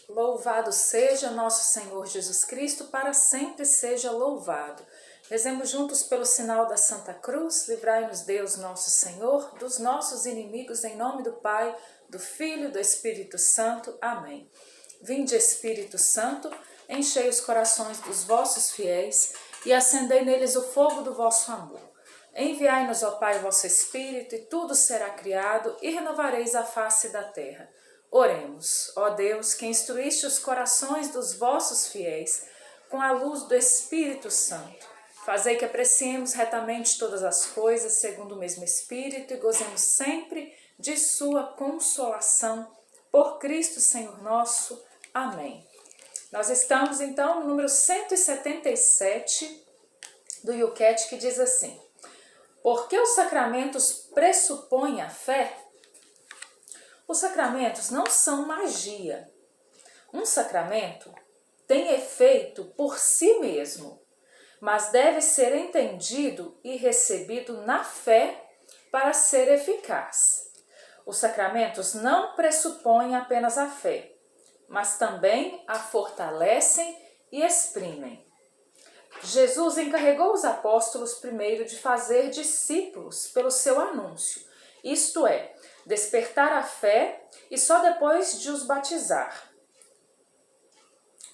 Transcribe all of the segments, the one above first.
Louvado seja nosso Senhor Jesus Cristo, para sempre seja louvado. Rezemos juntos pelo sinal da Santa Cruz, livrai-nos Deus nosso Senhor, dos nossos inimigos, em nome do Pai, do Filho e do Espírito Santo. Amém. Vinde, Espírito Santo, enchei os corações dos vossos fiéis e acendei neles o fogo do vosso amor. Enviai-nos, ó Pai, o vosso Espírito, e tudo será criado, e renovareis a face da terra. Oremos, ó Deus, que instruíste os corações dos vossos fiéis com a luz do Espírito Santo. Fazei que apreciemos retamente todas as coisas segundo o mesmo Espírito e gozemos sempre de sua consolação. Por Cristo, Senhor nosso. Amém. Nós estamos, então, no número 177 do Yucat, que diz assim: Por que os sacramentos pressupõem a fé? Os sacramentos não são magia. Um sacramento tem efeito por si mesmo, mas deve ser entendido e recebido na fé para ser eficaz. Os sacramentos não pressupõem apenas a fé, mas também a fortalecem e exprimem. Jesus encarregou os apóstolos primeiro de fazer discípulos pelo seu anúncio, isto é, despertar a fé e só depois de os batizar.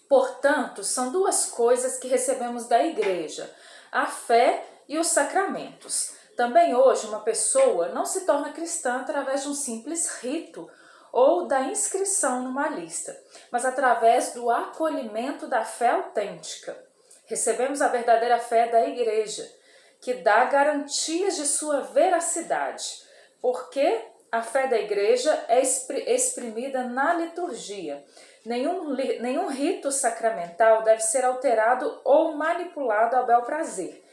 Portanto, são duas coisas que recebemos da Igreja, a fé e os sacramentos. Também hoje uma pessoa não se torna cristã através de um simples rito ou da inscrição numa lista, mas através do acolhimento da fé autêntica. Recebemos a verdadeira fé da Igreja, que dá garantias de sua veracidade, porque a fé da Igreja é exprimida na liturgia. Nenhum rito sacramental deve ser alterado ou manipulado ao bel prazer,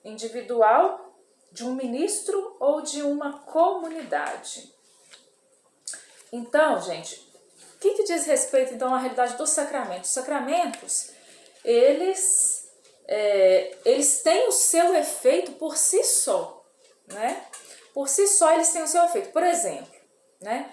individual, de um ministro ou de uma comunidade. Então, gente, o que diz respeito então à realidade dos sacramentos? Os sacramentos, eles têm o seu efeito por si só, né? Por si só eles têm o seu efeito. Por exemplo, né?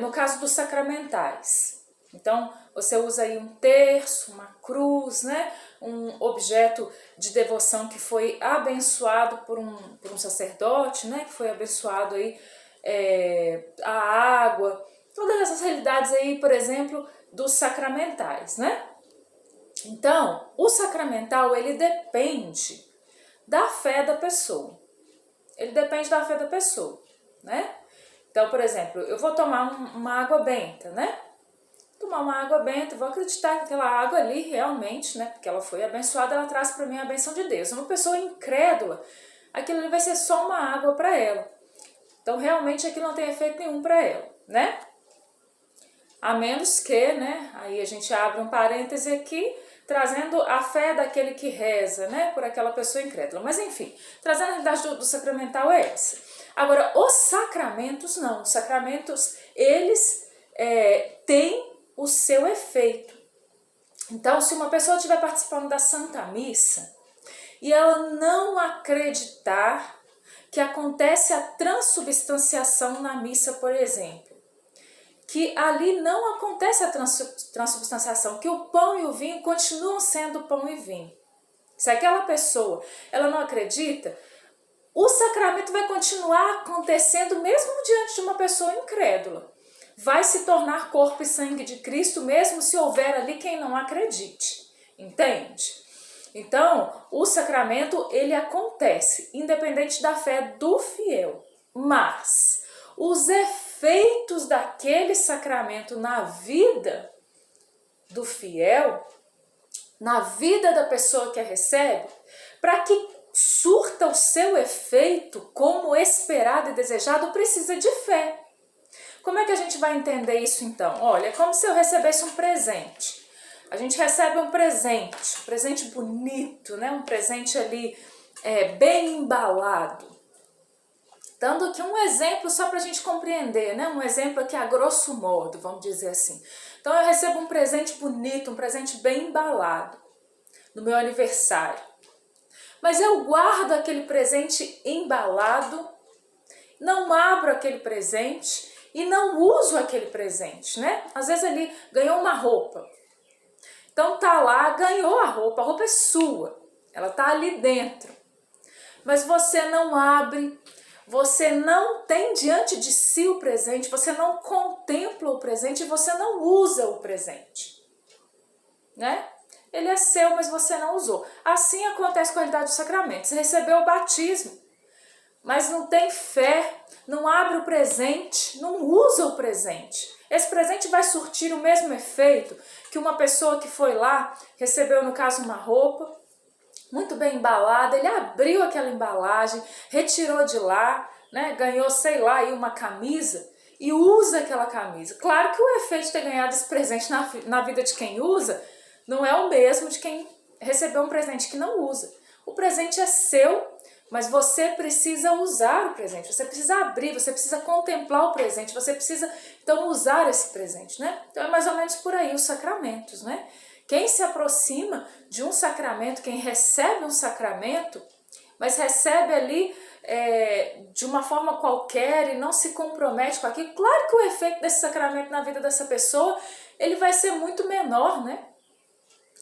No caso dos sacramentais, então você usa aí um terço, uma cruz, né? Um objeto de devoção que foi abençoado por um sacerdote, né? Que foi abençoado aí a água, todas essas realidades aí, por exemplo, dos sacramentais, né? Então, o sacramental, ele depende da fé da pessoa. Ele depende da fé da pessoa, né? Então, por exemplo, eu vou tomar uma água benta, né? Tomar uma água benta, vou acreditar que aquela água ali realmente, né? Porque ela foi abençoada, ela traz para mim a benção de Deus. Uma pessoa incrédula, aquilo ali vai ser só uma água para ela. Então, realmente, aquilo não tem efeito nenhum para ela, né? A menos que, né? Aí a gente abre um parêntese aqui, trazendo a fé daquele que reza, né, por aquela pessoa incrédula. Mas enfim, trazendo a realidade do sacramental é essa. Agora, os sacramentos não. Os sacramentos, eles têm o seu efeito. Então, se uma pessoa estiver participando da Santa Missa e ela não acreditar que acontece a transubstanciação na missa, por exemplo, que ali não acontece a transubstanciação, que o pão e o vinho continuam sendo pão e vinho. Se aquela pessoa ela não acredita, o sacramento vai continuar acontecendo mesmo diante de uma pessoa incrédula. Vai se tornar corpo e sangue de Cristo mesmo se houver ali quem não acredite. Entende? Então, o sacramento ele acontece independente da fé do fiel, mas os efeitos daquele sacramento na vida do fiel, na vida da pessoa que a recebe, para que surta o seu efeito como esperado e desejado, precisa de fé. Como é que a gente vai entender isso então? Olha, é como se eu recebesse um presente. A gente recebe um presente bonito, né? Um presente ali bem embalado. Dando aqui um exemplo só para a gente compreender, né? Um exemplo aqui a grosso modo, vamos dizer assim. Então eu recebo um presente bonito, um presente bem embalado no meu aniversário. Mas eu guardo aquele presente embalado, não abro aquele presente e não uso aquele presente, né? Às vezes ele ganhou uma roupa. Então tá lá, ganhou a roupa é sua, ela tá ali dentro. Mas você não abre, você não tem diante de si o presente, você não contempla o presente e você não usa o presente, né? Ele é seu, mas você não usou. Assim acontece com a realidade dos sacramentos. Você recebeu o batismo, mas não tem fé, não abre o presente, não usa o presente. Esse presente vai surtir o mesmo efeito que uma pessoa que foi lá, recebeu no caso uma roupa, muito bem embalada, ele abriu aquela embalagem, retirou de lá, né, ganhou, sei lá, aí uma camisa e usa aquela camisa. Claro que o efeito de ter ganhado esse presente na vida de quem usa não é o mesmo de quem recebeu um presente que não usa. O presente é seu, mas você precisa usar o presente, você precisa abrir, você precisa contemplar o presente, você precisa então usar esse presente, né? Então é mais ou menos por aí os sacramentos, né? Quem se aproxima de um sacramento, quem recebe um sacramento, mas recebe ali de uma forma qualquer e não se compromete com aquilo, claro que o efeito desse sacramento na vida dessa pessoa, ele vai ser muito menor, né?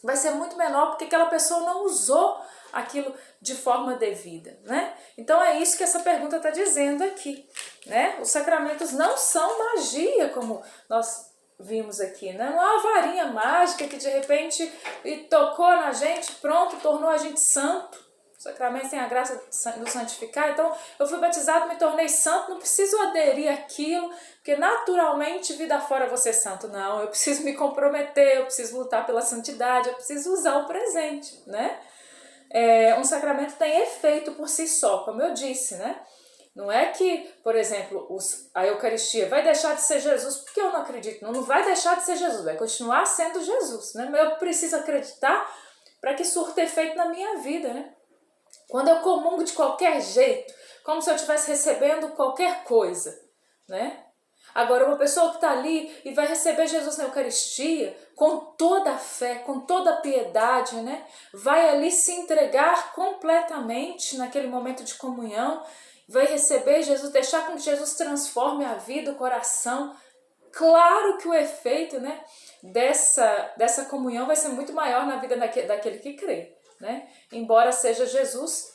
Vai ser muito menor porque aquela pessoa não usou aquilo de forma devida, né? Então é isso que essa pergunta está dizendo aqui, né? Os sacramentos não são magia, como nós vimos aqui, né? Não é uma varinha mágica que de repente tocou na gente, pronto, tornou a gente santo. O sacramento tem a graça do santificar, então eu fui batizado, me tornei santo, não preciso aderir àquilo, porque naturalmente vida fora vou ser santo. Não, eu preciso me comprometer, eu preciso lutar pela santidade, eu preciso usar o presente, né? Um sacramento tem efeito por si só, como eu disse, né? Não é que, por exemplo, a Eucaristia vai deixar de ser Jesus, porque eu não acredito, não vai deixar de ser Jesus, vai continuar sendo Jesus, né? Mas eu preciso acreditar para que surta efeito na minha vida, né? Quando eu comungo de qualquer jeito, como se eu estivesse recebendo qualquer coisa, né? Agora, uma pessoa que está ali e vai receber Jesus na Eucaristia, com toda a fé, com toda a piedade, né? Vai ali se entregar completamente naquele momento de comunhão, vai receber Jesus, deixar com que Jesus transforme a vida, o coração. Claro que o efeito, né, dessa comunhão vai ser muito maior na vida daquele que crê, né? Embora seja Jesus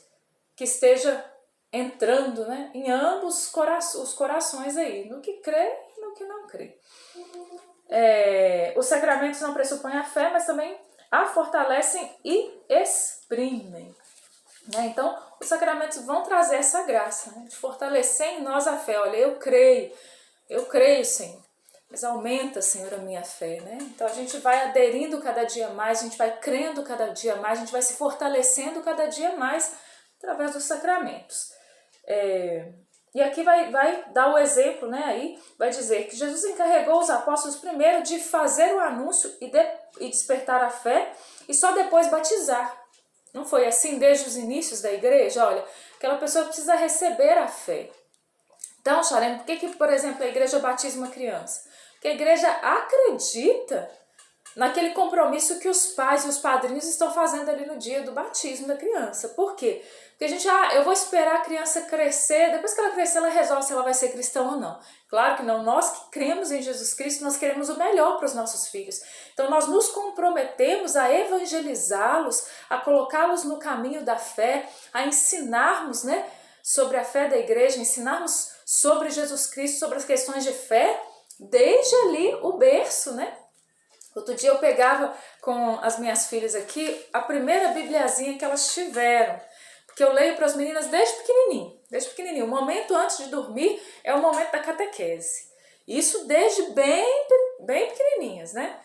que esteja entrando, né, em ambos os corações aí, no que crê e no que não crê. Os sacramentos não pressupõem a fé, mas também a fortalecem e exprimem, né? Então, os sacramentos vão trazer essa graça, né, de fortalecer em nós a fé. Olha, eu creio, Senhor, mas aumenta, Senhor, a minha fé, né? Então, a gente vai aderindo cada dia mais, a gente vai crendo cada dia mais, a gente vai se fortalecendo cada dia mais através dos sacramentos. E aqui vai dar o exemplo, né? Aí vai dizer que Jesus encarregou os apóstolos primeiro de fazer o anúncio e despertar a fé e só depois batizar. Não foi assim desde os inícios da igreja? Olha, aquela pessoa precisa receber a fé. Então, Charlene, por que, por exemplo, a igreja batiza uma criança? Porque a igreja acredita naquele compromisso que os pais e os padrinhos estão fazendo ali no dia do batismo da criança. Por quê? Porque a gente, eu vou esperar a criança crescer, depois que ela crescer ela resolve se ela vai ser cristã ou não. Claro que não, nós que cremos em Jesus Cristo, nós queremos o melhor para os nossos filhos. Então nós nos comprometemos a evangelizá-los, a colocá-los no caminho da fé, a ensinarmos, né, sobre a fé da igreja, ensinarmos sobre Jesus Cristo, sobre as questões de fé, desde ali o berço, né? Outro dia eu pegava com as minhas filhas aqui a primeira bibliazinha que elas tiveram, porque eu leio para as meninas desde pequenininho. O momento antes de dormir é o momento da catequese. Isso desde bem pequenininhas, né?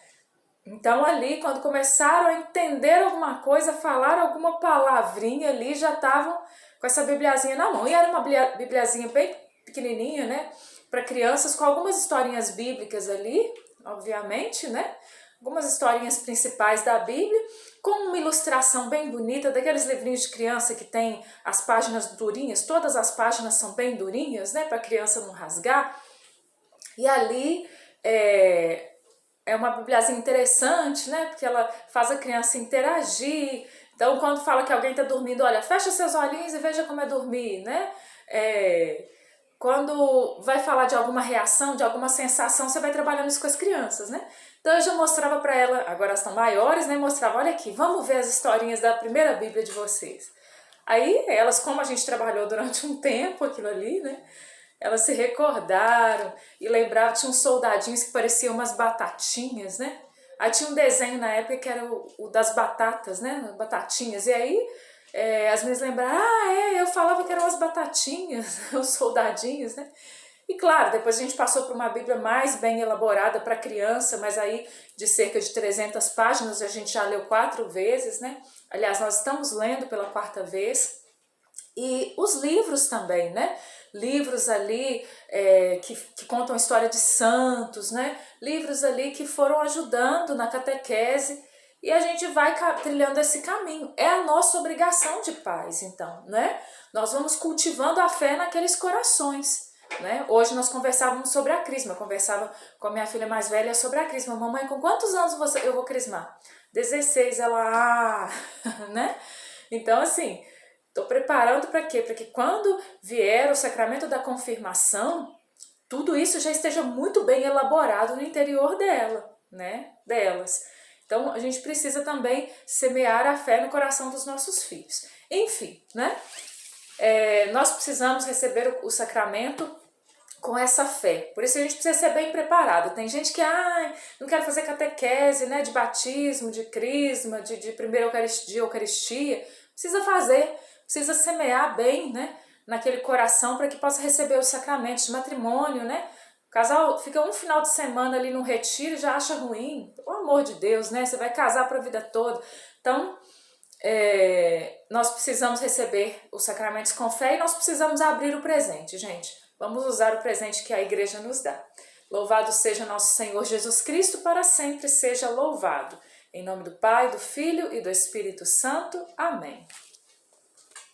Então ali, quando começaram a entender alguma coisa, falar alguma palavrinha ali, já estavam com essa bibliazinha na mão. E era uma bibliazinha bem pequenininha, né? Para crianças, com algumas historinhas bíblicas ali, obviamente, né? Algumas historinhas principais da Bíblia, com uma ilustração bem bonita, daqueles livrinhos de criança que tem as páginas durinhas, todas as páginas são bem durinhas, né, para a criança não rasgar. E ali é uma bibliazinha interessante, né, porque ela faz a criança interagir. Então, quando fala que alguém está dormindo, olha, fecha seus olhinhos e veja como é dormir, né? quando vai falar de alguma reação, de alguma sensação, você vai trabalhando isso com as crianças, né? Então eu já mostrava para ela, agora elas estão maiores, né? Mostrava, olha aqui, vamos ver as historinhas da primeira Bíblia de vocês. Aí elas, como a gente trabalhou durante um tempo aquilo ali, né? Elas se recordaram e lembravam, tinha uns soldadinhos que pareciam umas batatinhas, né? Aí tinha um desenho na época que era o das batatas, né? Batatinhas. E aí as meninas lembraram, eu falava que eram as batatinhas, os soldadinhos, né? E claro, depois a gente passou por uma Bíblia mais bem elaborada para criança, mas aí de cerca de 300 páginas, a gente já leu 4 vezes, né? Aliás, nós estamos lendo pela 4ª vez. E os livros também, né? Livros ali que contam a história de santos, né? Livros ali que foram ajudando na catequese e a gente vai trilhando esse caminho. É a nossa obrigação de pais, então, né? Nós vamos cultivando a fé naqueles corações, né? Hoje nós conversávamos sobre a crisma, eu conversava com a minha filha mais velha sobre a crisma. Mamãe, com quantos anos eu vou crismar? 16, ela, né? Então, assim, estou preparando para quê? Para que quando vier o sacramento da confirmação, tudo isso já esteja muito bem elaborado no interior dela, né? Delas. Então, a gente precisa também semear a fé no coração dos nossos filhos. Enfim, né? Nós precisamos receber o sacramento com essa fé. Por isso a gente precisa ser bem preparado. Tem gente que, não quero fazer catequese, né? De batismo, de crisma, de primeira Eucaristia. Precisa fazer, precisa semear bem, né? Naquele coração para que possa receber os sacramentos de matrimônio, né? O casal fica um final de semana ali no retiro e já acha ruim. Pelo amor de Deus, né? Você vai casar para a vida toda. Então, nós precisamos receber os sacramentos com fé e nós precisamos abrir o presente, gente. Vamos usar o presente que a igreja nos dá. Louvado seja nosso Senhor Jesus Cristo, para sempre seja louvado. Em nome do Pai, do Filho e do Espírito Santo. Amém.